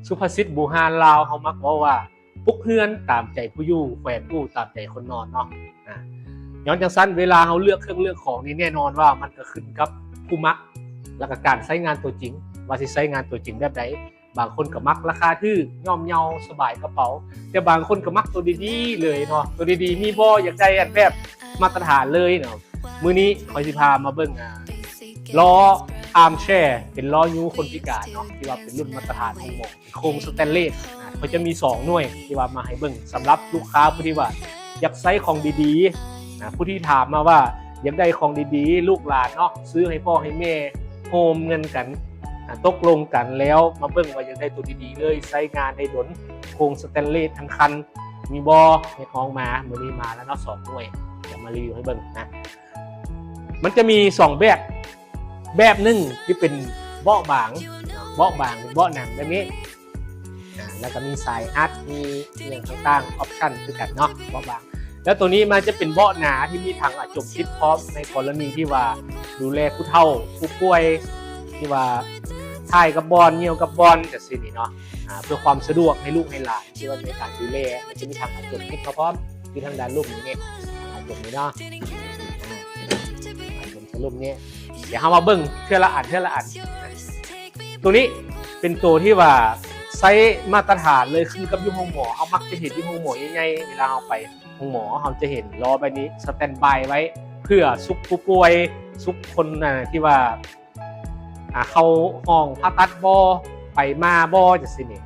สุภาษิตโบราณลาวเขามักบอกว่าปลุกเฮือนตามใจผู้อยู่แขวนผู้ตามใจคนนอนเนาะย้อนจังสั้นเวลาเขาเลือกเครื่องเลือกของนี่แน่นอนว่ามันก็ขึ้นกับผู้มักและก็การใช้งานตัวจริงว่าสิใช้งานตัวจริงแบบไหนบางคนก็มักราคาทื่อย่อมเยาสบายกระเป๋าแต่บางคนก็มักตัวดีๆเลยเนาะตัวดีๆมีบ่อยากได้อันแบบมาตรฐานเลยเนาะมื้อนี้ขอสิพามาเบิ่งล้ออาร์มแชร์เป็นล้อยูคนพิการเนาะที่ว่าเป็นรุ่นมาตรฐานของหมอโครงสแตนเลสเขาจะมี2หน่วยที่ว่ามาให้เบิ่งสำหรับลูกค้าผู้ที่ว่าอยากใช้ของดีๆผู้ที่ถามมาว่าอยากได้ของดีๆลูกหลานเนาะซื้อให้พ่อให้แม่โฮมเงินกันตกลงกันแล้วมาเบิ่งว่าอยากได้ตัวดีๆเลยใช้งานได้ดลโครงสแตนเลสทั้งคันมีบอในห้องมามื้อนี้มาแล้วเนาะ2หน่วยเดี๋ยวมารีวิวให้เบิ่งนะมันจะมี2แบบหนึ่งที่เป็นเบาะบางเบาะหนังแบบนี้แล้วก็มีสายอัดมีเรื่องต่างๆออปชั่นคือกันเนาะเบาะบางแล้วตัวนี้มันจะเป็นเบาะหนาที่มีถังจมชิดพร้อมในกรณีที่ว่าดูแลผู้เฒ่าผู้ป่วยที่ว่าถ่ายกับบอลเหี่ยวกับบอลจะสินี่เนาะเพื่อความสะดวกให้ลูกให้หลานที่ว่าในการดูแลมันจะมีถังจมชิดพร้อมที่ทางด้านรูปนี้เนี่ยจมนี้เนาะรูปนี้เดี๋ยวเรามาเบิ่งเทื่อละอันตัวนี้เป็นตัวที่ว่าไซส์มาตรฐานเลยขึ้นกับยุคห้องหมอเอามักจะเห็นยุคห้องหมอใหญ่ๆเวลาเราไปห้องหมอเราจะเห็นล้อใบนี้สแตนบายไว้เพื่อซุกผู้ป่วยซุกคนที่ว่าเข้าห้องผ่าตัดบอไปมาบอจะสิเนี่ย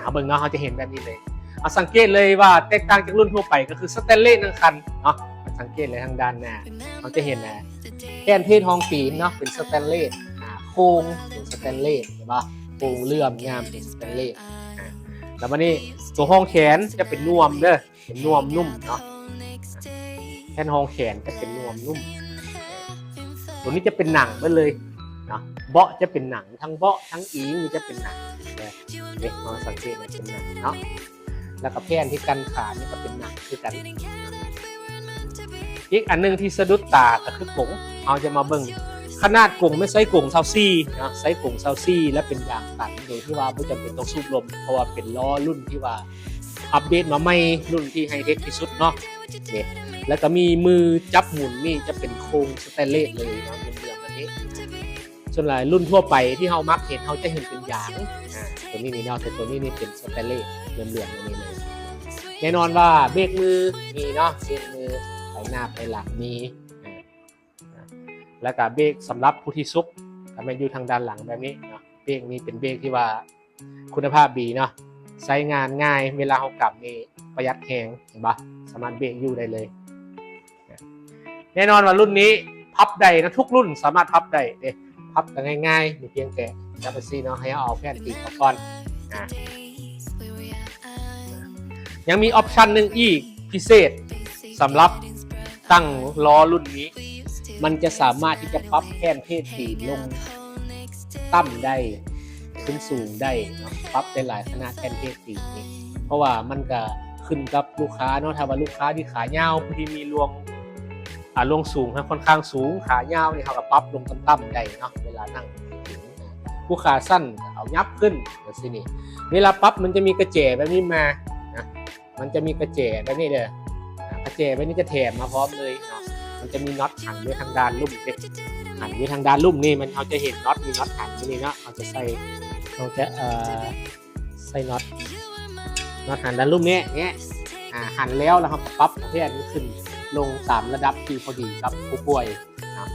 เอาเบิ่งเนาะเราจะเห็นแบบนี้เลยสังเกตเลยว่าแตกต่างจากรุ่นทั่วไปก็คือสแตนเลสทั้งคันเนาะสังเกตเลยทางด้านหน้าเราจะเห็นแกนเพศทองปีนเนาะเป็นสแตนเลสโครงเป็นสแตนเลสเห็นป่ะโครงเลื่อมงามเป็นสแตนเลสแล้ววันนี้ตัวห้องแขนจะเป็นนวมเด้อเป็นนวมนุ่มเนาะแค่ห้องแขนจะเป็นนวมนุ่มตัวนี้จะเป็นหนังไปเลยเนาะเบาะจะเป็นหนังทั้งเบาะทั้งอิงจะเป็นหนังเนี่ยเราสังเกตมันเป็นหนังเนาะแล้วก็แผ่นที่กันขานี่ก็เป็นหนังคือกันอีกอันนึงที่สะดุดตาก็คือกงเอาจะมาเบิ่งขนาดกงไม่ใช่กงเซาซี่นะใช้กงเซาซี่และเป็นยางตันโดยที่ว่าไม่จำเป็นต้องสูบลมเพราะว่าเป็นล้อรุ่นที่ว่าอัปเดตมาใหม่รุ่นที่ไฮเทคที่สุดเนาะเนี่ยแล้วก็มีมือจับหมุนนี่จะเป็นโครงสแตนเลสเลยเนาะเหลืองๆแบบนี้ส่วนหลายรุ่นทั่วไปที่เฮามักเห็นเฮาจะเห็นเป็นยางตัวนี้นี่เนาะแต่ตัวนี้นี่เป็นสแตนเลสเหลืองๆแบบนี้เลยแน่นอนว่าเบรกมือมีเนาะเบรกมือไปหน้าไปหลังมีแล้วก็เบรกสำหรับผู้ที่ซุกทำให้อยู่ทางด้านหลังแบบนี้เนาะเบรกนี้เป็นเบรกที่ว่าคุณภาพดีเนาะใช้งานง่ายเวลาเรากลับนี่ประหยัดแรงเห็นปะสามารถเบรกอยู่ได้เลยแน่นอนว่ารุ่นนี้พับได้นะทุกรุ่นสามารถพับได้พับกันง่ายๆมีเพียงแต่จับไปซีเนาะให้เอาแผ่นตีก่อนยังมีออปชันหนึ่งอีกพิเศษสำหรับตั้งล้อรุ่นนี้มันจะสามารถที่จะปรับแผ่นเพศตีลงต่ำได้ขึ้นสูงได้ปรับได้หลายขนาดแผ่นเพศตีนี้เพราะว่ามันก็ขึ้นกับลูกค้าเนาะถ้าว่าลูกค้าที่ขายาวที่มีรวงสูงค่อนข้างสูงขายาวนี่เขาก็ปรับลงต่ำได้เนาะเวลานั่งผู้ขาสั้นเอายับขึ้นแบบนี้เวลาปรับมันจะมีกระเจ๋แบบนี้มานะมันจะมีกระเจ๋แบบนี้เด้อกระเจ๋แบบนี้จะแถมมาพร้อมเลยเนาะมันจะมีน็อตหันด้วยทางด้านลุ่มหันด้วยทางด้านลุ่มนี่มันเขาจะเห็นน็อตมีน็อตหันตรงนี้เนาะเขาจะใส่ใส่น็อตหันด้านลุ่มนี้หันแล้วเราปรับเพื่อนี้ขึ้นลงตามระดับที่พอดีกับผู้ป่วยนะ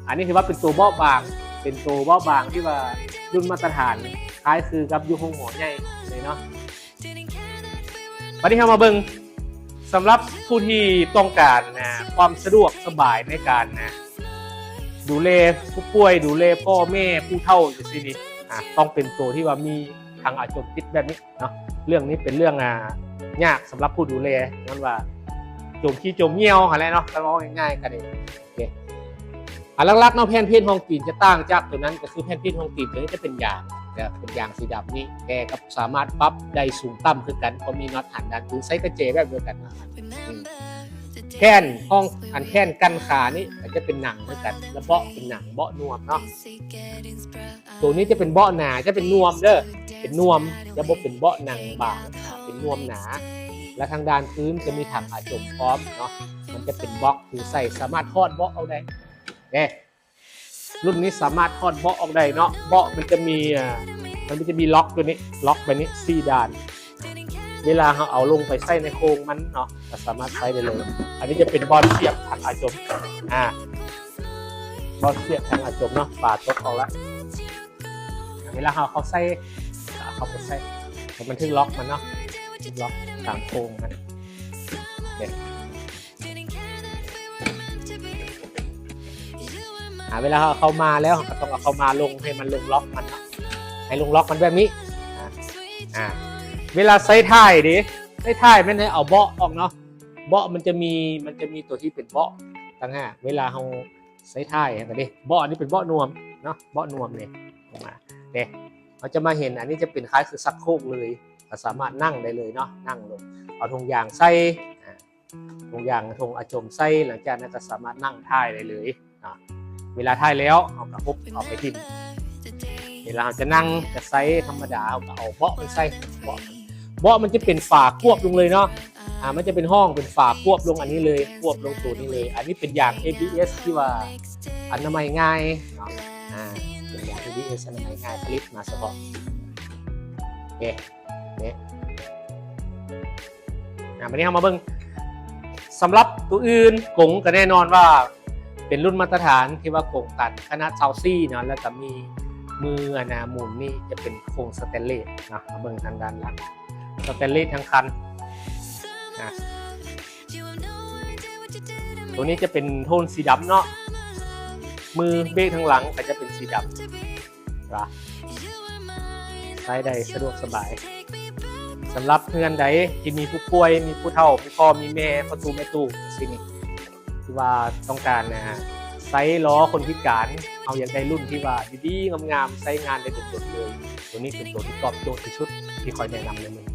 อันนี้ถือว่าเป็นตัวเบาบางที่ว่ารุ่นมาตรฐานคล้ายคือกับยุคห้องหมอใหญ่เลยเนาะวันนี้เรามาเบิ่งสำหรับผู้ที่ต้องการความสะดวกสบายในการดูแลผู้ป่วยดูแลพ่อแม่ผู้เฒ่าอย่างนี้ต้องเป็นตัวที่ว่ามีทางจมติดแบบนี้เนาะเรื่องนี้เป็นเรื่องยากสำหรับผู้ดูแลนั่นว่าจมขี้จมเงี้ยวอะไรเนาะก็ง่ายๆกันเองโอเคลักๆเนาะแผ่นเพศห้องตีนจะต่างจากตัวนั้นก็คือแผ่นเพศห้องตีนตัวนี้จะเป็นยางสีดำนี่แกก็สามารถปรับได้สูงต่ำคือกันเพราะมีน็อตหันด้านคือใช้กระเจแบบเดียวกัน แค่นห้องอันแค่นกันขานี่อาจจะเป็นหนังเหมือนกันแล้วเบาะเป็นหนังเบาะนวมเนาะตัวนี้จะเป็นเบาะหนาจะเป็นนวมเด้อเป็นนวมจะบ่เป็นเบาะหนังบางเป็นนวมหนาและทางด้านพื้นจะมีถังอาจมพร้อมเนาะมันจะเป็นบล็อกคือใส่สามารถทอดเบาะเอาได้เนี่ยรุ่นนี้สามารถทอดเบาะออกได้เนาะเบาะมันจะมีล็อกตัวนี้ล็อกแบบนี้4ด้านเวลาเราเอาลงไปใส่ในโครงมันเนาะก็สามารถใช้ได้เลยอันนี้จะเป็นบอลเสียบทางอาจมบอลเสียบทางอาจมเนาะปาดตกออกแล้วเวลาเขาใส่เขาไปใส่มันถึงล็อกมันเนาะล็อกตามโครงมันเนี่ยเวลาเขามาแล้วก็ต้องเอาเขามาลงให้มันลงล็อกมันให้ลงล็อกมันแบบนี้เวลาใส่ท้ายดิใส่ท้ายไม่ได้เอาเบาะออกเนาะเบาะมันจะมีตัวที่เป็นเบาะต่างหากเวลาเราใส่ท้ายแบบนี้เบาะนี้เป็นเบาะนวมเนาะเบาะนวมเนี่ยออกมาเนี่ยเราจะมาเห็นอันนี้จะเป็นคล้ายคือซักโครกเลยก็สามารถนั่งได้เลยเนาะนั่งลงเอาถุงยางใส่ถุงยางถุงอาจมใส่หลังจากนั้นก็สามารถนั่งท้ายได้เลยเวลาท้ายแล้วเอากระพุบเอาไปทิ้งเวลาจะนั่งจะใส่ธรรมดาเอาเบาะไปใส่เบาะมันจะเป็นฝาควบลงเลยเนาะมันจะเป็นห้องเป็นฝาควบลงอันนี้เลยควบลงตัวนี้เลยอันนี้เป็นยาง ABS ที่ว่าอนามัยง่ายเนาะเป็นยาง ABS อนามัยง่ายผลิตมาเฉพาะโอเคเนี่ยวันนี้เรามาเบิ่งสำหรับตัวอื่นกงก็แน่นอนว่าเป็นรุ่นมาตรฐานที่ว่ากงกันขนาด20เนาะแล้วก็มีมือหมุนนี่จะเป็นโครงสแตนเลสนะมาเบิ่งทางด้านหลังสแตนเลสทั้งคันตัวนี้จะเป็นโทนสีดำเนาะมือเบรกทางหลังก็จะเป็นสีดำนะใช้ได้สะดวกสบายสำหรับเพื่อนใดที่มีผู้ป่วยมีผู้เฒ่ามีพ่อมีแม่ประตูแม่ตู้สิ่งนี้ที่ว่าต้องการไซส์ล้อคนพิการเอาอย่างใดรุ่นที่ว่าดีๆงามๆใช้งานได้สุดๆเลยตัวนี้เป็นตัวที่ตอบโจทย์ที่สุดที่คอยแนะนำเลย